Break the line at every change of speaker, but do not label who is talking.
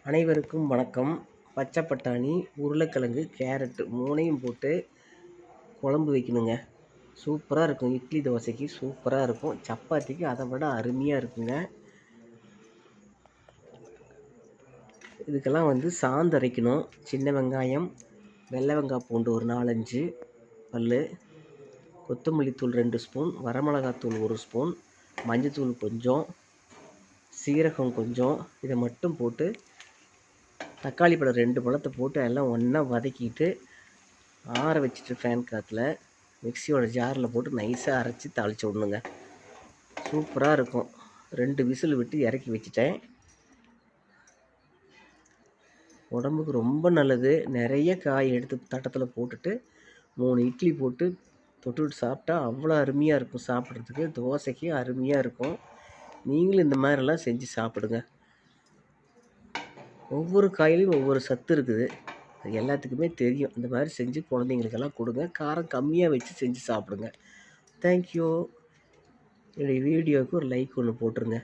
அனைவருக்கும் வணக்கம். பச்சை பட்டாணி, உருளைக்கிழங்கு, கேரட்டு 3யும் போட்டு குழம்பு வைக்கணுங்க. சூப்பராக இருக்கும். இட்லி தோசைக்கு சூப்பராக இருக்கும். சப்பாத்திக்கு அதை விட அருமையாக இருக்குங்க. இதுக்கெல்லாம் சாந்து அரைக்கணும். சின்ன வெங்காயம், வெள்ளை வெங்காயம் பூண்டு ஒரு 4-5 பல், கொத்தமல்லி தூள் 2 ஸ்பூன், வரமிளகாத்தூள் 1 ஸ்பூன், மஞ்சத்தூள் கொஞ்சம், சீரகம் கொஞ்சம். இதை மட்டும் போட்டு தக்காளி பழம் 2 பழத்தை போட்டு எல்லாம் ஒன்றா வதக்கிட்டு ஆற வச்சுட்டு ஃபேன் காற்றுல மிக்சியோட ஜாரில் போட்டு நைஸாக அரைச்சி தாளித்து விடணுங்க. சூப்பராக இருக்கும். 2 விசில் விட்டு இறக்கி வச்சுட்டேன். உடம்புக்கு ரொம்ப நல்லது. நிறைய காய் எடுத்து தட்டத்தில் போட்டுட்டு 3 இட்லி போட்டு தொட்டுவிட்டு சாப்பிட்டா அவ்வளோ அருமையாக இருக்கும். சாப்பிட்றதுக்கு தோசைக்கு அருமையாக இருக்கும். நீங்களும் இந்த மாதிரிலாம் செஞ்சு சாப்பிடுங்க. ஒவ்வொரு காயிலையும் ஒவ்வொரு சத்து இருக்குது. அது எல்லாத்துக்குமே தெரியும். இந்த மாதிரி செஞ்சு குழந்தைங்களுக்கெல்லாம் கொடுங்க. காரம் கம்மியாக வச்சு செஞ்சு சாப்பிடுங்க. தேங்க்யூ. என்னுடைய வீடியோவுக்கு ஒரு லைக் ஒன்று போட்டுருங்க.